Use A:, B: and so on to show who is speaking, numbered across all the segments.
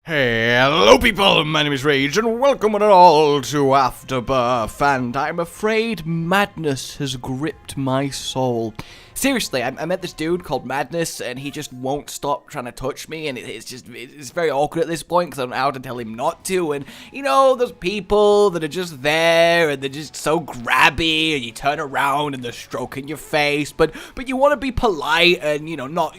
A: Hello people, my name is Rage and welcome one and all to Afterbirth, and I'm afraid madness has gripped my soul. Seriously, I met this dude called Madness and he just won't stop trying to touch me, and it's very awkward at this point because I don't know how to tell him not to. And you know, those people that are just there and they're just so grabby and you turn around and they're stroking your face, but you want to be polite and not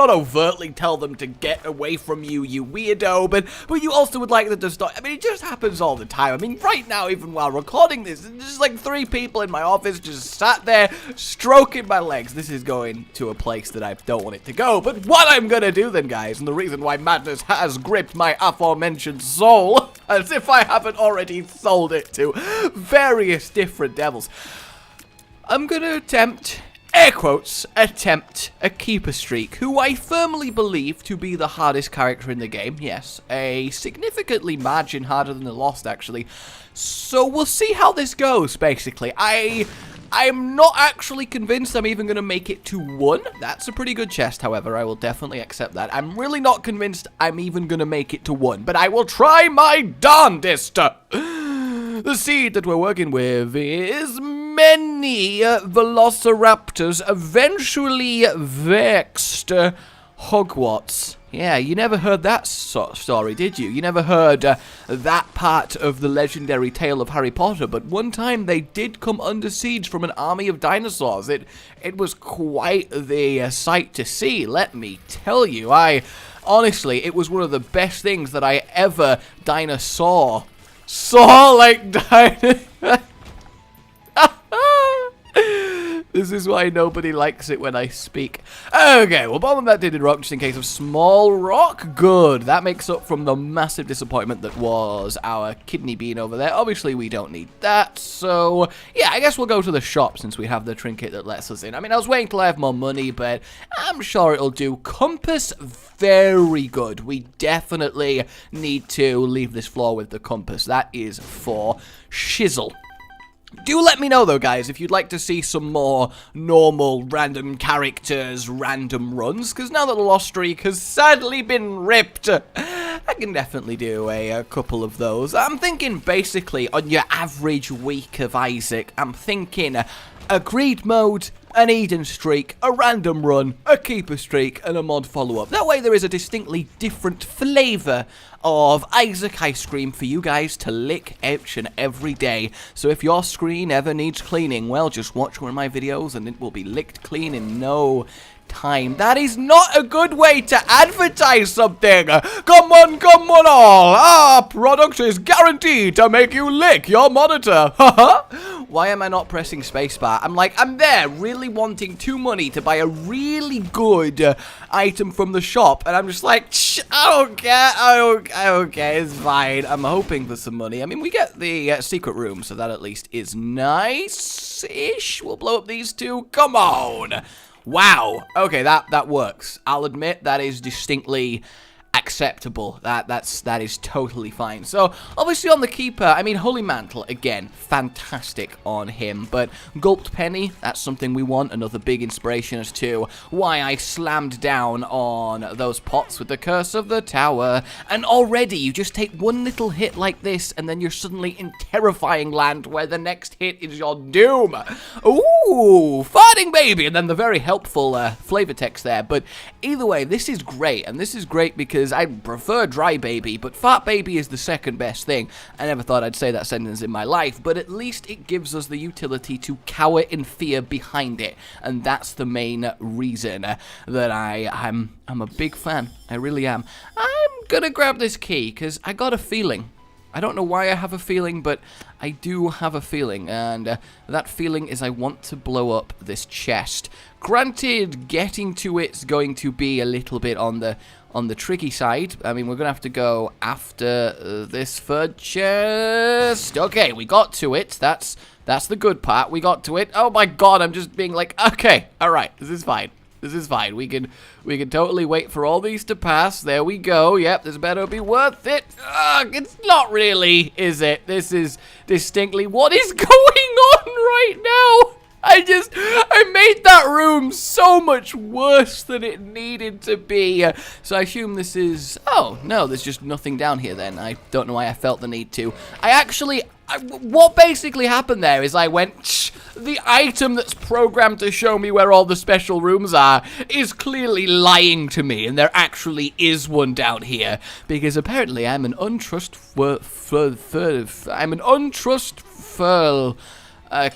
A: overtly tell them to get away from you, you weirdo, but you also would like them to stop. I mean, it just happens all the time. I mean, right now, even while recording this, there's just like 3 people in my office just sat there stroking my legs. This is going to a place that I don't want it to go, but what I'm gonna do then, guys, and the reason why madness has gripped my aforementioned soul, as if I haven't already sold it to various different devils, I'm gonna attempt, air quotes, attempt a keeper streak, who I firmly believe to be the hardest character in the game. Yes, a significantly margin harder than the Lost, actually. So we'll see how this goes, basically. I'm not actually convinced I'm even going to make it to 1. That's a pretty good chest, however. I will definitely accept that. I'm really not convinced I'm even going to make it to 1, but I will try my darndest. The seed that we're working with is many velociraptors eventually vexed Hogwarts. Yeah, you never heard that story, did you? You never heard that part of the legendary tale of Harry Potter, but one time they did come under siege from an army of dinosaurs. It was quite the sight to see, let me tell you. Honestly, it was one of the best things that I ever saw, like dinosaurs. This is why nobody likes it when I speak. Okay, well, bottom of that did rock just in case of small rock. Good. That makes up from the massive disappointment that was our kidney bean over there. Obviously, we don't need that. So, yeah, I guess we'll go to the shop since we have the trinket that lets us in. I mean, I was waiting till I have more money, but I'm sure it'll do. Compass, very good. We definitely need to leave this floor with the compass. That is for shizzle. Do let me know, though, guys, if you'd like to see some more normal random characters, random runs, because now that the Lost Streak has sadly been ripped, I can definitely do a couple of those. I'm thinking, basically, on your average week of Isaac, I'm thinking a greed mode, an Eden streak, a random run, a keeper streak, and a mod follow-up. That way there is a distinctly different flavour of Isaac ice cream for you guys to lick each and every day. So if your screen ever needs cleaning, well, just watch one of my videos and it will be licked clean in no time. That is not a good way to advertise something. Come on all. Our product is guaranteed to make you lick your monitor. Why am I not pressing spacebar? I'm there really wanting 2 money to buy a really good item from the shop, and I'm just like, I don't care, it's fine. I'm hoping for some money. I mean, we get the secret room, so that at least is nice-ish. We'll blow up these 2. Come on. Wow. Okay, that works. I'll admit that is distinctly acceptable. That is totally fine. So obviously on the keeper, I mean, Holy Mantle, again, fantastic on him, but Gulped Penny, that's something we want. Another big inspiration as to why I slammed down on those pots with the Curse of the Tower. And already you just take one little hit like this and then you're suddenly in terrifying land where the next hit is your doom. Ooh, farting baby, and then the very helpful flavor text there. But either way, this is great, and this is great because I prefer dry baby, but fart baby is the second best thing. I never thought I'd say that sentence in my life, but at least it gives us the utility to cower in fear behind it, and that's the main reason that I'm a big fan. I really am. I'm gonna grab this key because I got a feeling. I don't know why I have a feeling, but I do have a feeling, and that feeling is I want to blow up this chest. Granted, getting to it's going to be a little bit on the tricky side. I mean, we're gonna have to go after this third chest. Okay, we got to it. That's the good part. We got to it. Oh my god, I'm just being like, okay, all right, this is fine. This is fine. We can totally wait for all these to pass. There we go. Yep, this better be worth it. It's not really, is it? This is distinctly what is going on right now. I made that room so much worse than it needed to be. So I assume this is... Oh, no, there's just nothing down here then. I don't know why I felt the need to. What basically happened there is I went... Shh, the item that's programmed to show me where all the special rooms are is clearly lying to me, and there actually is one down here. Because apparently I'm an untrustful...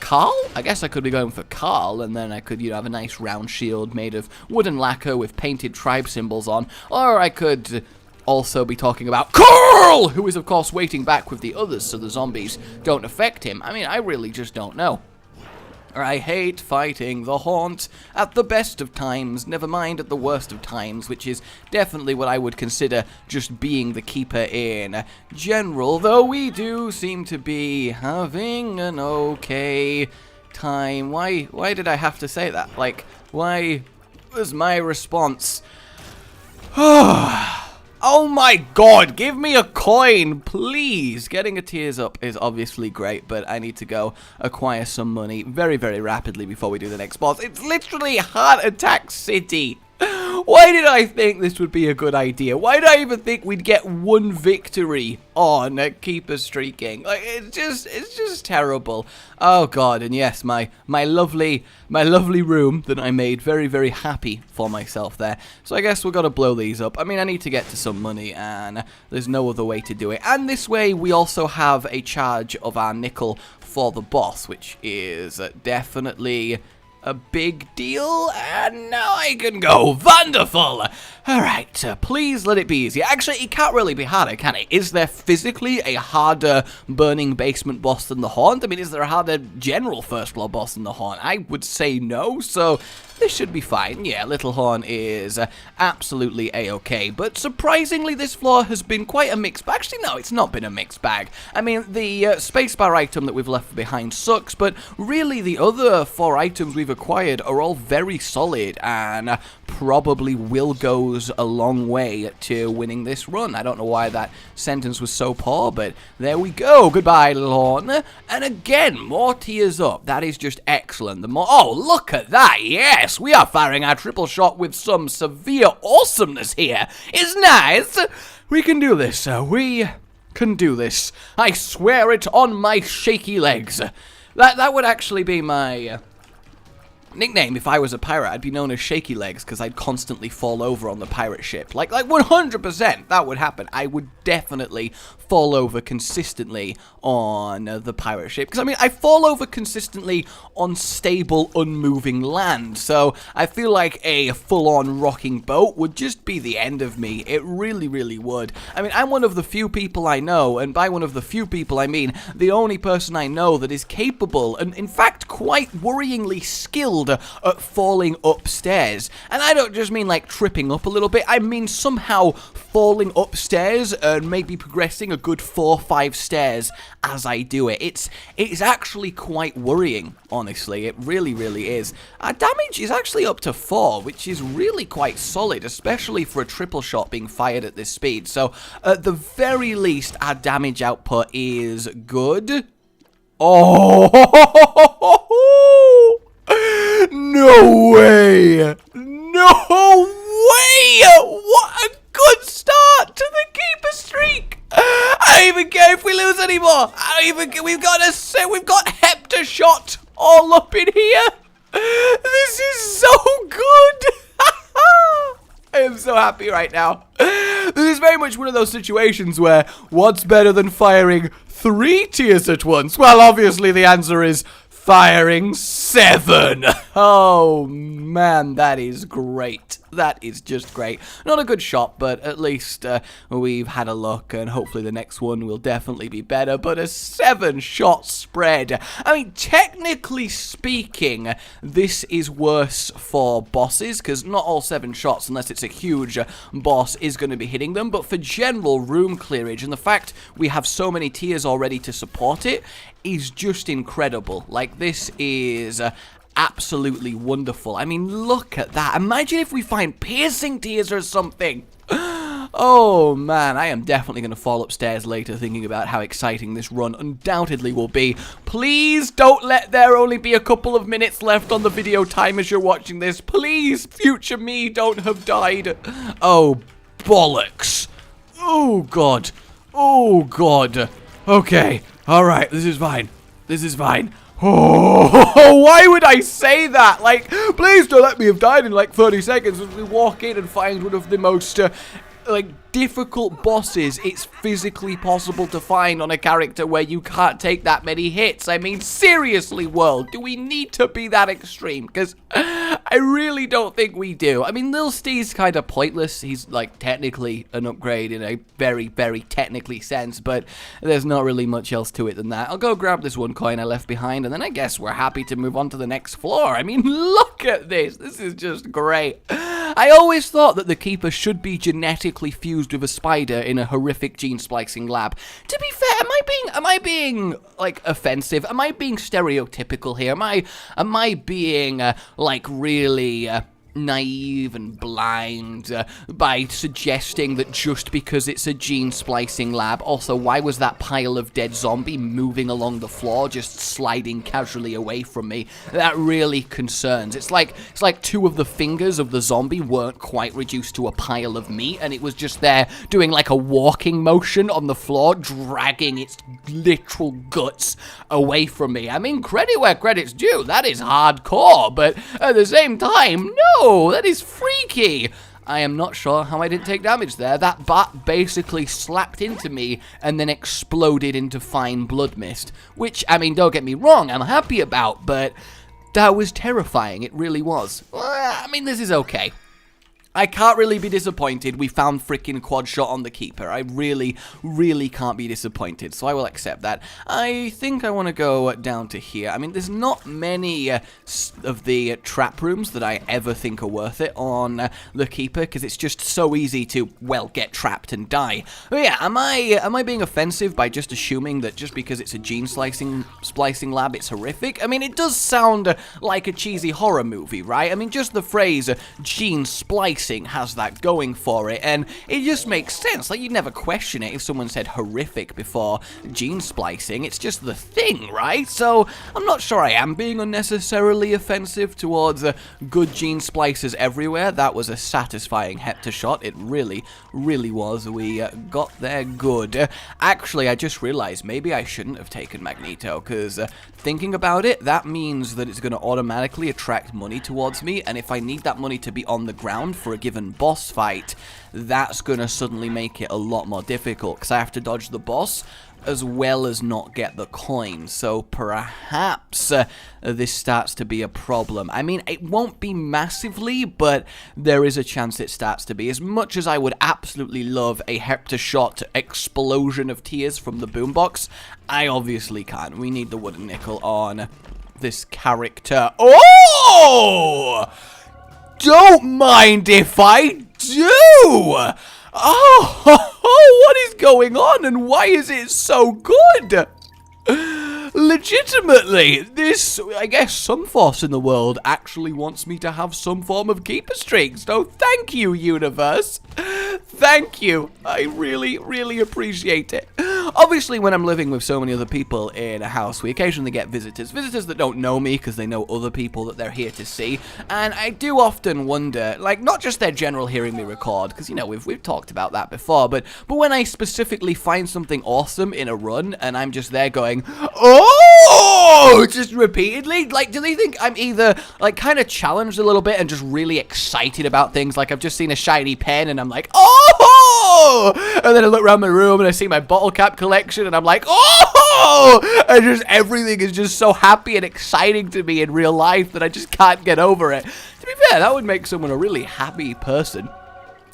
A: Carl? I guess I could be going for Carl, and then I could, have a nice round shield made of wooden lacquer with painted tribe symbols on. Or I could also be talking about Carl, who is, of course, waiting back with the others so the zombies don't affect him. I mean, I really just don't know. I hate fighting the Haunt at the best of times, never mind at the worst of times, which is definitely what I would consider just being the keeper in general, though we do seem to be having an okay time. Why did I have to say that? Like, why was my response? Oh my god, give me a coin, please! Getting a tears up is obviously great, but I need to go acquire some money very, very rapidly before we do the next boss. It's literally Heart Attack City! Why did I think this would be a good idea? Why did I even think we'd get one victory on Keeper Streaking? Like, it's just terrible. Oh god, and yes, my lovely room that I made very, very happy for myself there. So I guess we're gonna blow these up. I mean, I need to get to some money, and there's no other way to do it. And this way, we also have a charge of our nickel for the boss, which is definitely a big deal, and now I can go. Wonderful! Alright, please let it be easier. Actually, it can't really be harder, can it? Is there physically a harder burning basement boss than the Haunt? I mean, is there a harder general first floor boss than the Haunt? I would say no, so this should be fine. Yeah, Little Haunt is absolutely a-okay, but surprisingly, this floor has been quite a mixed bag. Actually, no, it's not been a mixed bag. I mean, the spacebar item that we've left behind sucks, but really the other 4 items we've acquired are all very solid and probably will goes a long way to winning this run. I don't know why that sentence was so poor, but there we go. Goodbye, Little Haunt. And again, more tears up. That is just excellent. Oh, look at that. Yes, we are firing our triple shot with some severe awesomeness here. It's nice. We can do this. We can do this. I swear it on my shaky legs. That would actually be my nickname. If I was a pirate, I'd be known as Shaky Legs, because I'd constantly fall over on the pirate ship. Like 100% that would happen. I would definitely fall over consistently on the pirate ship, because I mean, I fall over consistently on stable, unmoving land, so I feel like a full-on rocking boat would just be the end of me. It really, really would. I mean, I'm one of the few people I know, and by one of the few people I mean the only person I know that is capable, and in fact quite worryingly skilled at falling upstairs. And I don't just mean like tripping up a little bit, I mean somehow falling upstairs and maybe progressing a good 4 or 5 stairs as I do it. It's actually quite worrying, honestly. It really, really is. Our damage is actually up to 4, which is really quite solid, especially for a triple shot being fired at this speed. So at the very least, our damage output is good. Oh! No way! No way! What a good start to the keeper streak! I don't even care if we lose anymore. I don't even care. We've got Hepta shot all up in here. This is so good. I am so happy right now. This is very much one of those situations where what's better than firing 3 tiers at once? Well, obviously the answer is firing 7. Oh man, that is great. That is just great. Not a good shot, but at least we've had a look, and hopefully the next one will definitely be better. But a 7-shot spread. I mean, technically speaking, this is worse for bosses, because not all 7 shots, unless it's a huge boss, is going to be hitting them. But for general room clearage, and the fact we have so many tiers already to support it, is just incredible. Like, this is absolutely wonderful. I mean, look at that. Imagine if we find piercing tears or something. Oh man, I am definitely going to fall upstairs later thinking about how exciting this run undoubtedly will be. Please don't let there only be a couple of minutes left on the video time as you're watching this. Please, future me, don't have died. Oh, bollocks. Oh, God. Oh, God. Okay. All right. This is fine. This is fine. Oh, why would I say that? Like, please don't let me have died in like 30 seconds as we walk in and find one of the most, difficult bosses it's physically possible to find on a character where you can't take that many hits. I mean, seriously, world, do we need to be that extreme? Because I really don't think we do. I mean, Lil Steve's kind of pointless. He's, like, technically an upgrade in a very, very technically sense, but there's not really much else to it than that. I'll go grab this one coin I left behind, and then I guess we're happy to move on to the next floor. I mean, look at this. This is just great. I always thought that the Keeper should be genetically fused with a spider in a horrific gene splicing lab. To be fair, am I being like offensive? Am I being stereotypical here? Am I being like really naive and blind by suggesting that just because it's a gene splicing lab? Also, why was that pile of dead zombie moving along the floor, just sliding casually away from me? That really concerns. It's like two of the fingers of the zombie weren't quite reduced to a pile of meat, and it was just there doing like a walking motion on the floor, dragging its literal guts away from me. I mean, credit where credit's due. That is hardcore, but at the same time, no, that is freaky. I am not sure how I didn't take damage there. That bat basically slapped into me and then exploded into fine blood mist, which, I mean, don't get me wrong, I'm happy about, but that was terrifying. It really was. I mean, this is okay. I can't really be disappointed. We found freaking quad shot on the Keeper. I really, really can't be disappointed, so I will accept that. I think I want to go down to here. I mean, there's not many of the trap rooms that I ever think are worth it on the Keeper, because it's just so easy to, well, get trapped and die. But yeah, am I being offensive by just assuming that just because it's a gene splicing lab, it's horrific? I mean, it does sound like a cheesy horror movie, right? I mean, just the phrase gene splicing has that going for it, and it just makes sense. Like, you'd never question it if someone said horrific before gene splicing. It's just the thing, right? So I'm not sure I am being unnecessarily offensive towards good gene splicers everywhere. That was a satisfying hepta shot. It really, really was. We got there good. Actually, I just realized maybe I shouldn't have taken Magneto, because thinking about it, that means that it's going to automatically attract money towards me, and if I need that money to be on the ground for a given boss fight, that's going to suddenly make it a lot more difficult, because I have to dodge the boss as well as not get the coin. So perhaps this starts to be a problem. I mean, it won't be massively, but there is a chance it starts to be. As much as I would absolutely love a hepta-shot explosion of tears from the boombox, I obviously can't. We need the wooden nickel on this character. Oh! Don't mind if I do! Oh, what is going on and why is it so good? Legitimately, this, I guess, some force in the world actually wants me to have some form of keeper streak. So thank you, universe. Thank you. I really, really appreciate it. Obviously, when I'm living with so many other people in a house, we occasionally get visitors. Visitors that don't know me because they know other people that they're here to see. And I do often wonder, like, not just their general hearing me record, because, you know, we've talked about that before, but when I specifically find something awesome in a run and I'm just there going, oh, just repeatedly, like, do they think I'm either, like, kind of challenged a little bit and just really excited about things? Like, I've just seen a shiny pen and I'm like, oh! And then I look around my room and I see my bottle cap collection and I'm like, oh! And just everything is just so happy and exciting to me in real life that I just can't get over it. To be fair, that would make someone a really happy person.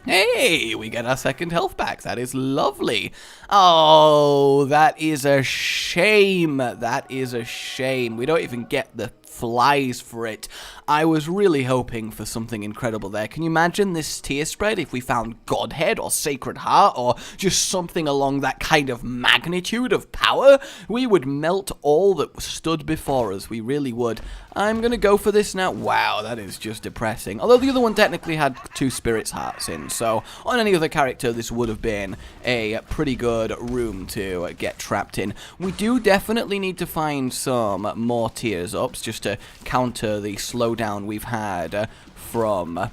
A: Hey, we get our second health pack. That is lovely. Oh, that is a shame. That is a shame. We don't even get the flies for it. I was really hoping for something incredible there. Can you imagine this tier spread if we found Godhead or Sacred Heart or just something along that kind of magnitude of power? We would melt all that stood before us. We really would. I'm going to go for this now. Wow, that is just depressing. Although the other one technically had 2 Spirit's Hearts in, so on any other character this would have been a pretty good room to get trapped in. We do definitely need to find some more tiers ups just to counter the slowdown we've had from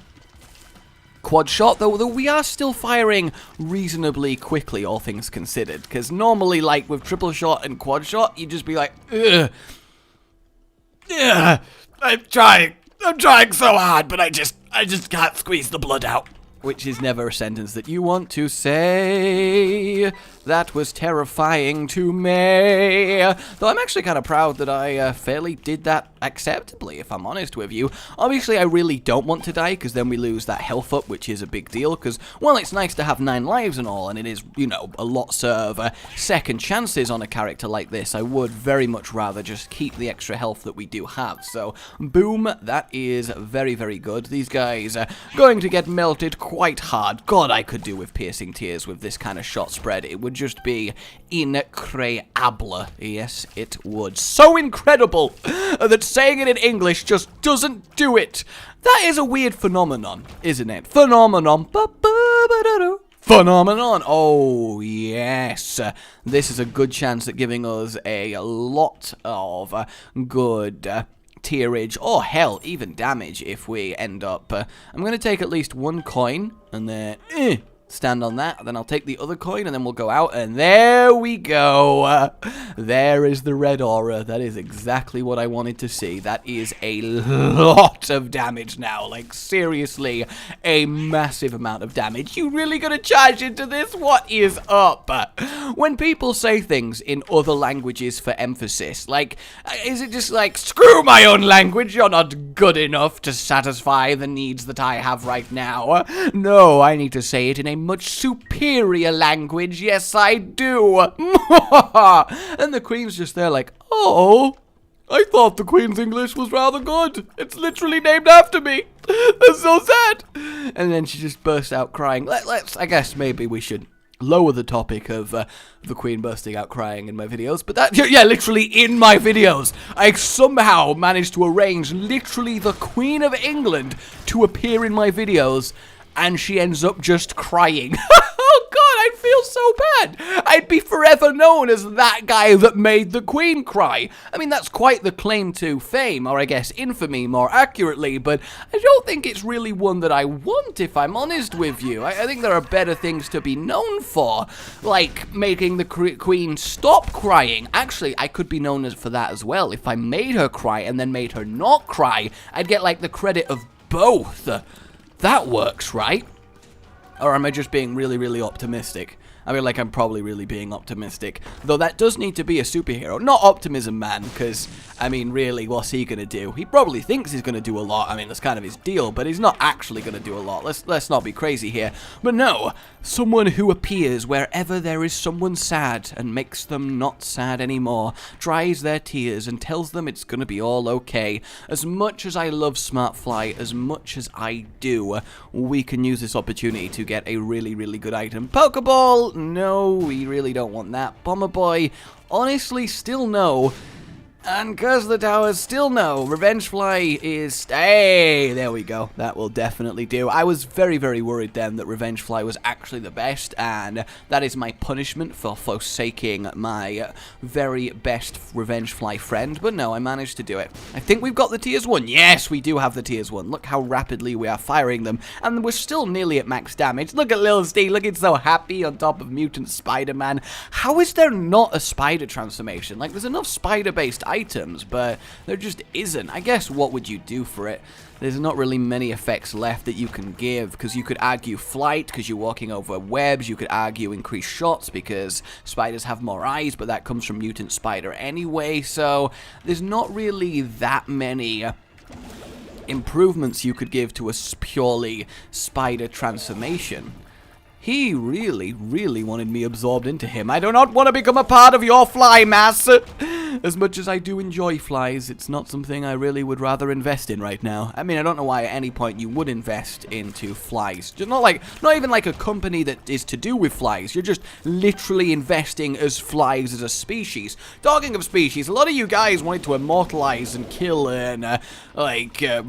A: quad shot, though we are still firing reasonably quickly, all things considered, because normally, like, with triple shot and quad shot, you'd just be like, ugh. Yeah, I'm trying so hard, but I just can't squeeze the blood out. Which is never a sentence that you want to say. That was terrifying to me. Though I'm actually kind of proud that I fairly did that acceptably, if I'm honest with you. Obviously, I really don't want to die, because then we lose that health up, which is a big deal. Because, well, it's nice to have 9 lives and all, and it is, you know, a lot of second chances on a character like this. I would very much rather just keep the extra health that we do have. So, boom, that is very, very good. These guys are going to get melted quite hard. God, I could do with piercing tears with this kind of shot spread. It would just be incredible. Yes, it would. So incredible that saying it in English just doesn't do it. That is a weird phenomenon, isn't it? Phenomenon. Phenomenon. Oh, yes. This is a good chance at giving us a lot of good tierage, or hell, even damage if we end up. I'm going to take at least 1 coin, and then stand on that, then I'll take the other coin, and then we'll go out, and there we go. There is the red aura. That is exactly what I wanted to see. That is a lot of damage now, like seriously, a massive amount of damage. You really gonna charge into this? What is up? When people say things in other languages for emphasis, like, is it just like, screw my own language, you're not good enough to satisfy the needs that I have right now? No, I need to say it in a much superior language. Yes, I do. And the Queen's just there like, oh, I thought the Queen's English was rather good. It's literally named after me. That's so sad. And then she just bursts out crying. Let's, I guess maybe we should lower the topic of the Queen bursting out crying in my videos, but that, yeah, literally in my videos, I somehow managed to arrange literally the Queen of England to appear in my videos, and she ends up just crying. Oh god, I feel so bad. I'd be forever known as that guy that made the Queen cry. I mean, that's quite the claim to fame, or I guess infamy more accurately, but I don't think it's really one that I want, if I'm honest with you. I think there are better things to be known for, like making the Queen stop crying. Actually, I could be known for that as well. If I made her cry and then made her not cry, I'd get like the credit of both. That works, right? Or am I just being really, really optimistic? I feel like I'm probably really being optimistic. Though that does need to be a superhero. Not Optimism Man, because, I mean, really, what's he going to do? He probably thinks he's going to do a lot. I mean, that's kind of his deal, but he's not actually going to do a lot. Let's not be crazy here. But no, someone who appears wherever there is someone sad and makes them not sad anymore, dries their tears and tells them it's going to be all okay. As much as I love Smartfly, as much as I do, we can use this opportunity to get a really, really good item. Pokeball! No, we really don't want that. Bomber Boy, honestly, still no. And Curse of the Towers, still no. Revengefly is... Hey, there we go. That will definitely do. I was very, very worried then that Revengefly was actually the best, and that is my punishment for forsaking my very best Revengefly friend. But no, I managed to do it. I think we've got the tiers 1. Yes, we do have the tiers 1. Look how rapidly we are firing them, and we're still nearly at max damage. Look at Lil Steve, looking so happy on top of Mutant Spider-Man. How is there not a spider transformation? Like, there's enough spider-based items, but there just isn't. I guess what would you do for it? There's not really many effects left that you can give, because you could argue flight because you're walking over webs. You could argue increased shots because spiders have more eyes, but that comes from Mutant Spider anyway, so there's not really that many improvements you could give to a purely spider transformation. He really, really wanted me absorbed into him. I do not want to become a part of your fly mass. As much as I do enjoy flies, it's not something I really would rather invest in right now. I mean, I don't know why at any point you would invest into flies. Just not even like a company that is to do with flies. You're just literally investing as flies as a species. Talking of species, a lot of you guys wanted to immortalize and kill and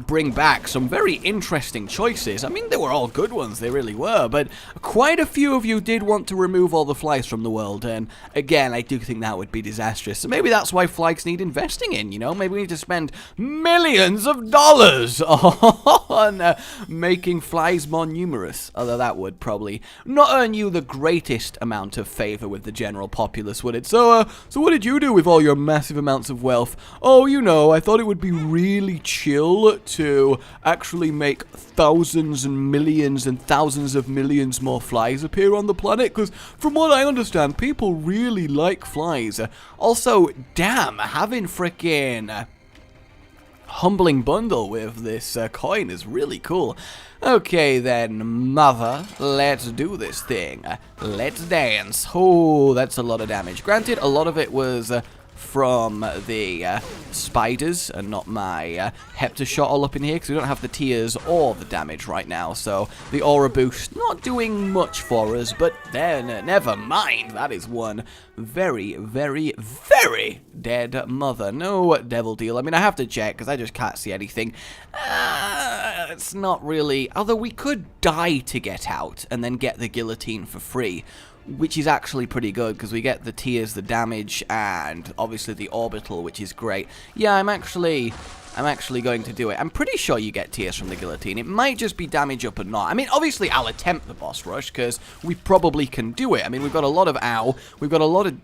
A: bring back some very interesting choices. I mean, they were all good ones, they really were, but quite a few of you did want to remove all the flies from the world, and again, I do think that would be disastrous. So maybe that's why flies need investing in, you know? Maybe we need to spend millions of dollars on making flies more numerous, although that would probably not earn you the greatest amount of favor with the general populace, would it? So what did you do with all your massive amounts of wealth? Oh, you know, I thought it would be really chill to actually make thousands and millions and thousands of millions more flies appear on the planet, because from what I understand, people really like flies. Also, damn, having frickin' humbling bundle with this coin is really cool. Okay then, mother, let's do this thing. Let's dance. Oh, that's a lot of damage. Granted, a lot of it was from the spiders and not my Hepta shot all up in here, because we don't have the tears or the damage right now, so the aura boost not doing much for us, but then never mind. That is one very, very, very dead mother. No devil deal. I mean, I have to check because I just can't see anything. It's not really, although we could die to get out and then get the guillotine for free, which is actually pretty good because we get the tears, the damage, and obviously the orbital, which is great. Yeah, I'm actually going to do it. I'm pretty sure you get tears from the guillotine. It might just be damage up or not. I mean, obviously I'll attempt the boss rush because we probably can do it. I mean, we've got a lot of ow, we've got a lot of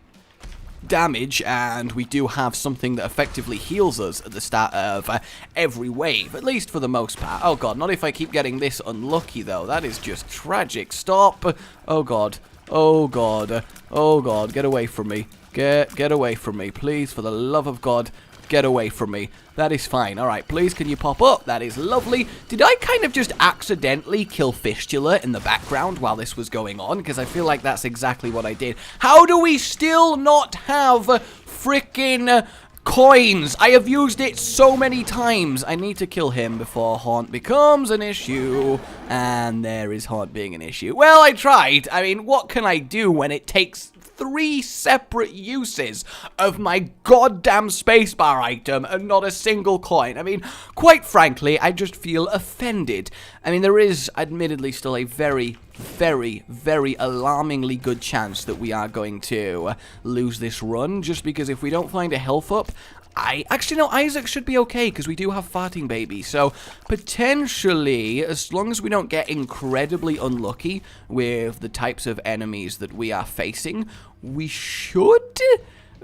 A: damage, and we do have something that effectively heals us at the start of every wave, at least for the most part. Oh god, not if I keep getting this unlucky though. That is just tragic. Stop. Oh god. Oh god. Oh god. Get away from me. Get away from me. Please, for the love of God, get away from me. That is fine. Alright, please, can you pop up? That is lovely. Did I kind of just accidentally kill Fistula in the background while this was going on? Because I feel like that's exactly what I did. How do we still not have frickin' coins? I have used it so many times. I need to kill him before Haunt becomes an issue. And there is Haunt being an issue. Well, I tried. I mean, what can I do when it takes 3 separate uses of my goddamn spacebar item and not a single coin? I mean, quite frankly, I just feel offended. I mean, there is admittedly still a very, very, very alarmingly good chance that we are going to lose this run, just because if we don't find a health up, actually, no, Isaac should be okay, because we do have Farting Baby, so potentially, as long as we don't get incredibly unlucky with the types of enemies that we are facing, we should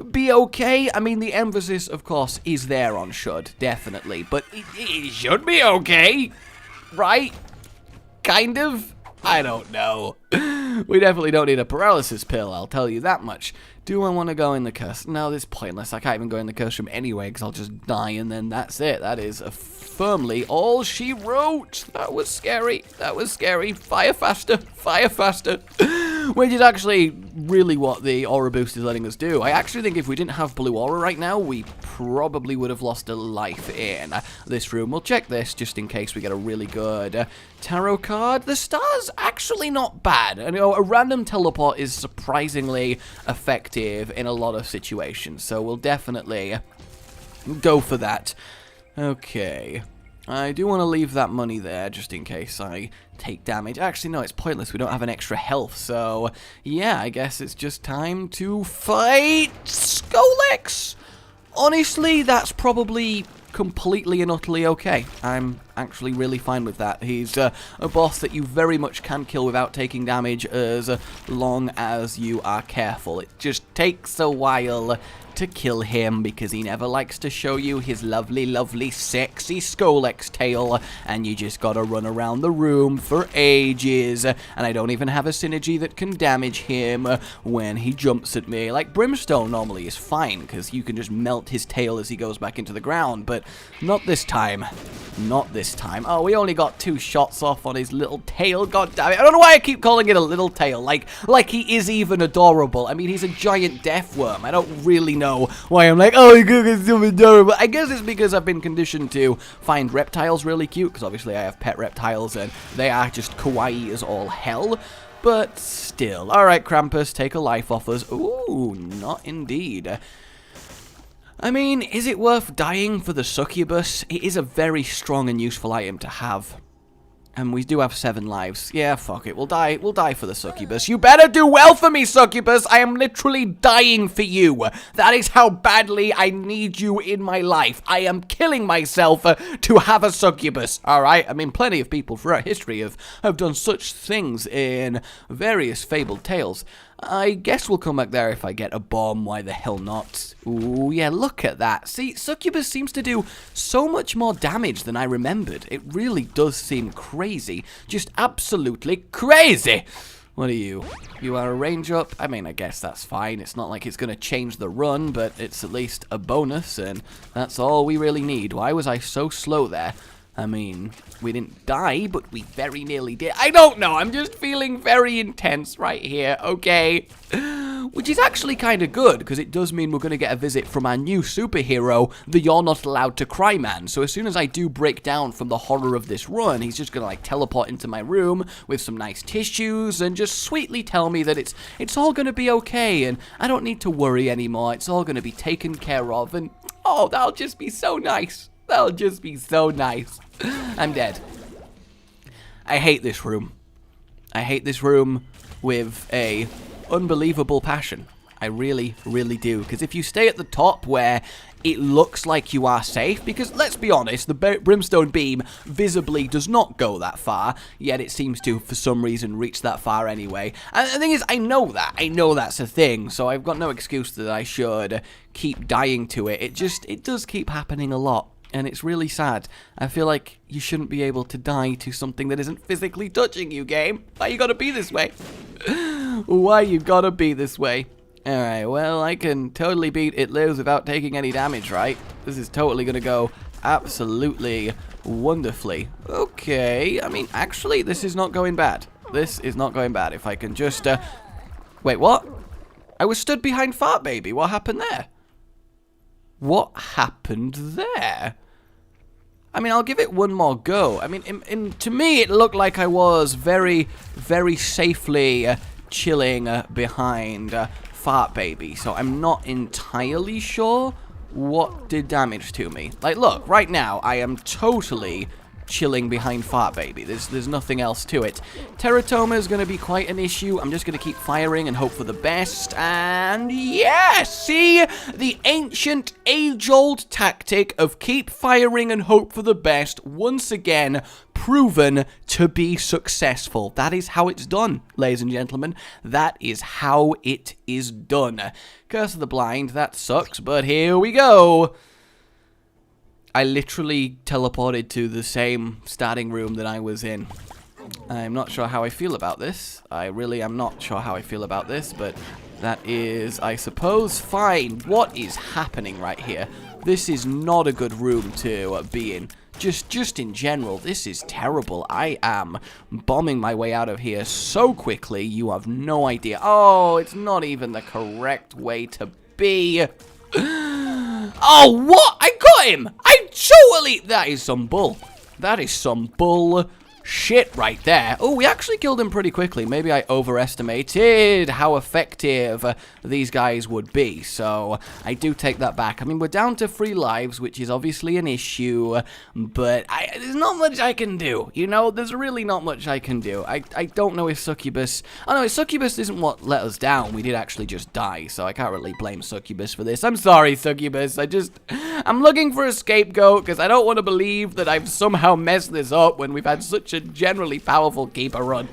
A: be okay. I mean, the emphasis, of course, is there on should, definitely, but it should be okay, right? Kind of? I don't know. We definitely don't need a paralysis pill, I'll tell you that much. Do I want to go in the curse? No, this is pointless. I can't even go in the curse room anyway, because I'll just die, and then that's it. That is firmly all she wrote. That was scary. That was scary. Fire faster. Fire faster. Which is actually really what the aura boost is letting us do. I actually think if we didn't have blue aura right now, we probably would have lost a life in this room. We'll check this just in case we get a really good tarot card. The star's actually not bad. And, you know, a random teleport is surprisingly effective in a lot of situations. So we'll definitely go for that. Okay. I do want to leave that money there, just in case I take damage. Actually, no, it's pointless. We don't have an extra health, so yeah, I guess it's just time to fight Skolex. Honestly, that's probably completely and utterly okay. I'm actually really fine with that. He's a boss that you very much can kill without taking damage as long as you are careful. It just takes a while to kill him because he never likes to show you his lovely, lovely, sexy Skolex tail, and you just gotta run around the room for ages, and I don't even have a synergy that can damage him when he jumps at me. Like, Brimstone normally is fine because you can just melt his tail as he goes back into the ground, but not this time. Not this time. Oh, we only got 2 shots off on his little tail. God damn it. I don't know why I keep calling it a little tail. Like he is even adorable. I mean, he's a giant death worm. I don't really know know why I'm like, oh, it's so adorable. I guess it's because I've been conditioned to find reptiles really cute, because obviously I have pet reptiles, and they are just kawaii as all hell. But still. Alright, Krampus, take a life off us. Ooh, not indeed. I mean, is it worth dying for the succubus? It is a very strong and useful item to have. And we do have 7 lives. Yeah, fuck it. We'll die for the succubus. You better do well for me, succubus. I am literally dying for you. That is how badly I need you in my life. I am killing myself to have a succubus. Alright? I mean, plenty of people throughout history have done such things in various fabled tales. I guess we'll come back there if I get a bomb. Why the hell not? Ooh, yeah, look at that. See, succubus seems to do so much more damage than I remembered. It really does seem crazy. Just absolutely crazy. What are you? You are a range up? I mean, I guess that's fine. It's not like it's going to change the run, but it's at least a bonus, and that's all we really need. Why was I so slow there? I mean, we didn't die, but we very nearly did. I don't know. I'm just feeling very intense right here, okay? Which is actually kind of good, because it does mean we're going to get a visit from our new superhero, the You're Not Allowed to Cry man. So as soon as I do break down from the horror of this run, he's just going to, like, teleport into my room with some nice tissues and just sweetly tell me that it's all going to be okay, and I don't need to worry anymore. It's all going to be taken care of, and, oh, that'll just be so nice. That'll just be so nice. I'm dead. I hate this room. I hate this room with a unbelievable passion. I really, really do. Because if you stay at the top where it looks like you are safe, because let's be honest, the brimstone beam visibly does not go that far, yet it seems to, for some reason, reach that far anyway. And the thing is, I know that. I know that's a thing, so I've got no excuse that I should keep dying to it. It does keep happening a lot. And it's really sad. I feel like you shouldn't be able to die to something that isn't physically touching you, game. Why you gotta be this way? Why you gotta be this way? Alright, well, I can totally beat It Lives without taking any damage, right? This is totally gonna go absolutely wonderfully. Okay, I mean, actually, this is not going bad. This is not going bad. If I can just, Wait, what? I was stood behind Fart Baby. What happened there? What happened there? I mean, I'll give it one more go. I mean, to me, it looked like I was very, very safely chilling behind Fart Baby. So I'm not entirely sure what did damage to me. Like, look, right now, I am totally chilling behind Fart Baby. There's nothing else to it. Teratoma is going to be quite an issue. I'm just going to keep firing and hope for the best. And yeah, see? The ancient, age-old tactic of keep firing and hope for the best once again proven to be successful. That is how it's done, ladies and gentlemen. That is how it is done. Curse of the Blind, that sucks, but here we go. I literally teleported to the same starting room that I was in. I'm not sure how I feel about this. I really am not sure how I feel about this, but that is, I suppose, fine. What is happening right here? This is not a good room to be in. Just in general, this is terrible. I am bombing my way out of here so quickly, you have no idea. Oh, it's not even the correct way to be. Oh, what? I got him! I totally... That is some bull. That is some bull shit right there. Oh, we actually killed him pretty quickly. Maybe I overestimated how effective these guys would be. So, I do take that back. I mean, we're down to 3 lives, which is obviously an issue. But there's not much I can do. You know, there's really not much I can do. I don't know if Succubus... Oh, no, Succubus isn't what let us down. We did actually just die. So, I can't really blame Succubus for this. I'm sorry, Succubus. I'm looking for a scapegoat because I don't want to believe that I've somehow messed this up when we've had such a generally powerful keeper run.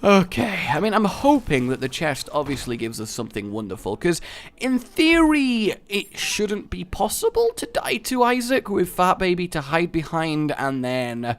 A: Okay, I mean, I'm hoping that the chest obviously gives us something wonderful, because in theory, it shouldn't be possible to die to Isaac with Fat Baby to hide behind and then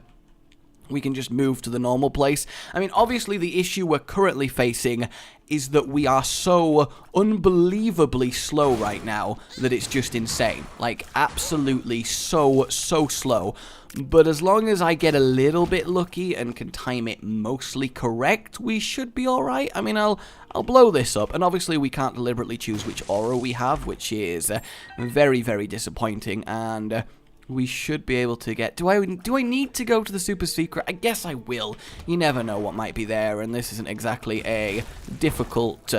A: we can just move to the normal place. I mean, obviously the issue we're currently facing is that we are so unbelievably slow right now that it's just insane. Like, absolutely so slow. But as long as I get a little bit lucky and can time it mostly correct, we should be alright. I mean, I'll blow this up, and obviously we can't deliberately choose which aura we have, which is very, very disappointing, and we should be able to get... Do I need to go to the super secret? I guess I will. You never know what might be there, and this isn't exactly a difficult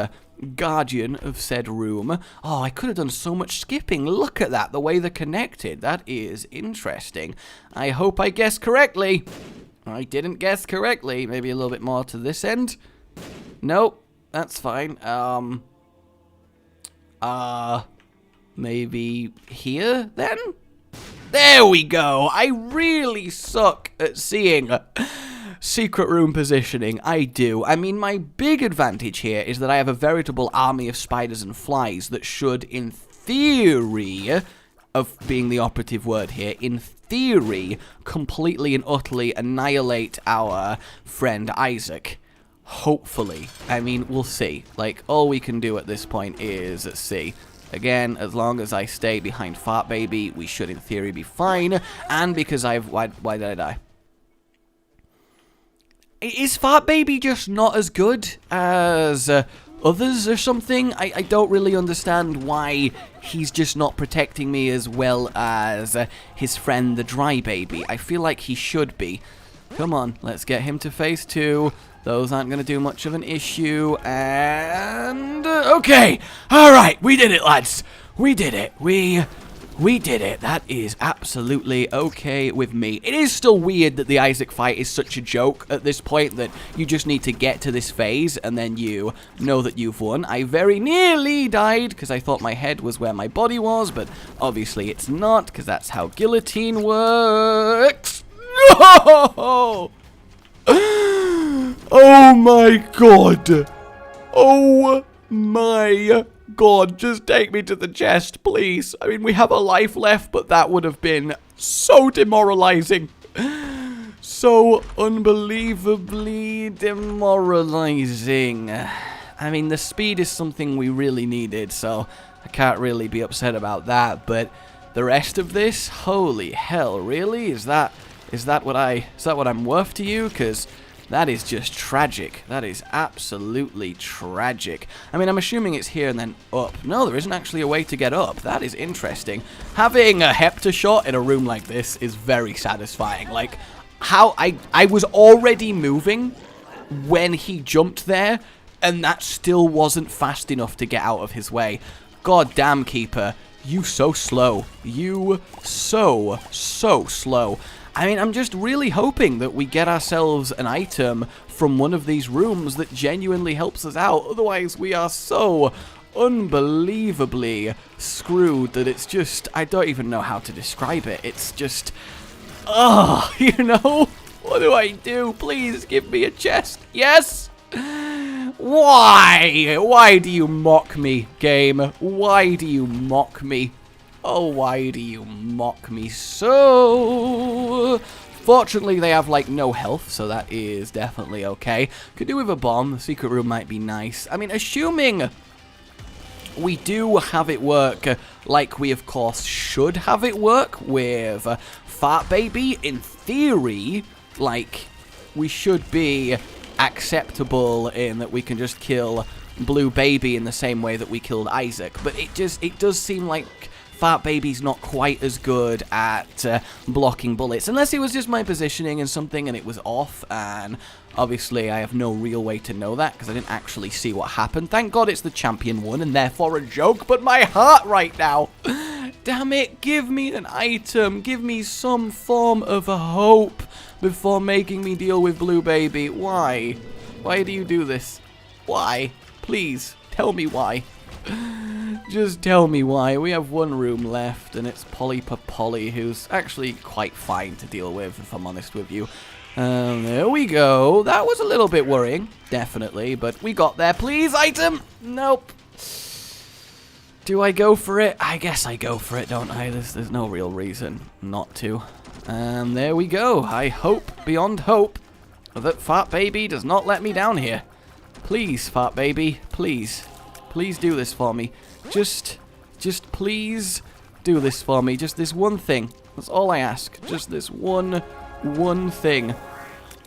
A: guardian of said room. Oh, I could have done so much skipping. Look at that, the way they're connected. That is interesting. I hope I guessed correctly. I didn't guess correctly. Maybe a little bit more to this end. Nope, that's fine. Maybe here, then? There we go. I really suck at seeing secret room positioning. I do. I mean, my big advantage here is that I have a veritable army of spiders and flies that should, in theory, of being the operative word here, in theory, completely and utterly annihilate our friend Isaac. Hopefully. I mean, we'll see. Like, all we can do at this point is see. Again, as long as I stay behind Fart Baby, we should in theory be fine. And because I've... Why did I die? Is Fart Baby just not as good as others or something? I don't really understand why he's just not protecting me as well as his friend the Dry Baby. I feel like he should be. Come on, let's get him to phase 2. Those aren't going to do much of an issue, and... okay! Alright, we did it, lads! We did it! We did it! That is absolutely okay with me. It is still weird that the Isaac fight is such a joke at this point, that you just need to get to this phase, and then you know that you've won. I very nearly died, because I thought my head was where my body was, but obviously it's not, because that's how guillotine works. No! Oh my god! Oh my god, just take me to the chest, please. I mean, we have a life left, but that would have been so demoralizing. So unbelievably demoralizing. I mean, the speed is something we really needed, so I can't really be upset about that, but the rest of this, holy hell, really? Is that what I'm worth to you? Because that is just tragic. That is absolutely tragic. I mean, I'm assuming it's here and then up. No, there isn't actually a way to get up. That is interesting. Having a Hepta shot in a room like this is very satisfying. Like, how I was already moving when he jumped there, and that still wasn't fast enough to get out of his way. God damn, Keeper. You so slow. You so slow. I mean, I'm just really hoping that we get ourselves an item from one of these rooms that genuinely helps us out. Otherwise, we are so unbelievably screwed that it's just... I don't even know how to describe it. It's just... ugh, you know? What do I do? Please give me a chest. Yes? Why? Why do you mock me, game? Why do you mock me? Oh, why do you mock me so? Fortunately, they have, like, no health, so that is definitely okay. Could do with a bomb. The secret room might be nice. I mean, assuming we do have it work like we, of course, should have it work with Fart Baby, in theory, like, we should be acceptable in that we can just kill Blue Baby in the same way that we killed Isaac. But it does seem like Fart Baby's not quite as good at blocking bullets, unless it was just my positioning and something and it was off, and obviously I have no real way to know that because I didn't actually see what happened. Thank God it's the champion one and therefore a joke, but my heart right now, damn it, give me an item, give me some form of hope before making me deal with Blue Baby. Why? Why do you do this? Why? Please, tell me why. Just tell me why. We have one room left, and it's Polly, who's actually quite fine to deal with, if I'm honest with you. There we go. That was a little bit worrying, definitely, but we got there. Please, item! Nope. Do I go for it? I guess I go for it, don't I? There's no real reason not to. And there we go. I hope, beyond hope, that Fart Baby does not let me down here. Please, Fart Baby, please. Please do this for me. Just please do this for me. Just this one thing. That's all I ask. Just this one thing.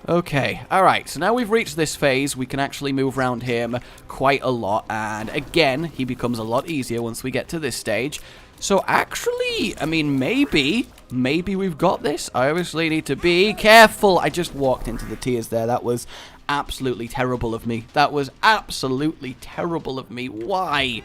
A: Okay, alright, so now we've reached this phase, we can actually move around him quite a lot, and again, he becomes a lot easier once we get to this stage. So actually, I mean, maybe we've got this. I obviously need to be careful. I just walked into the tears there. That was absolutely terrible of me. That was absolutely terrible of me. Why?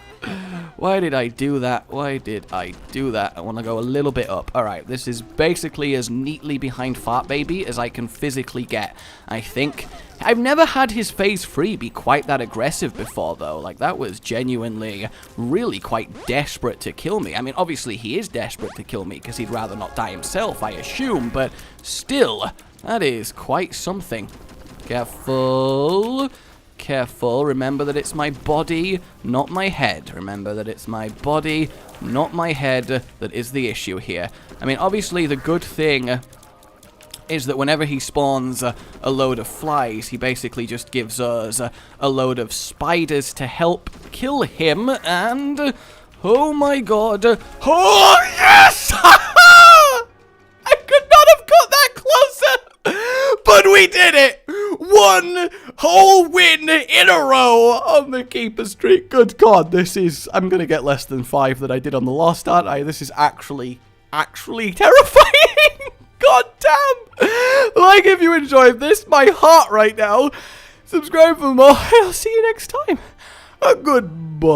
A: Why did I do that? Why did I do that? I want to go a little bit up. Alright, this is basically as neatly behind Fart Baby as I can physically get, I think. I've never had his phase 3 be quite that aggressive before, though. Like, that was genuinely really quite desperate to kill me. I mean, obviously he is desperate to kill me because he'd rather not die himself, I assume, but still, that is quite something. Careful. Careful. Remember that it's my body, not my head. Remember that it's my body, not my head, that is the issue here. I mean, obviously the good thing is that whenever he spawns a load of flies, he basically just gives us a load of spiders to help kill him, and oh my god, oh yes! I could not have got that closer, but we did it! One whole win in a row on the keeper streak. Good god, this is, I'm gonna get less than 5 that I did on the last, aren't I? This is actually terrifying! God damn! Like if you enjoyed this, my heart right now. Subscribe for more, and I'll see you next time. Goodbye.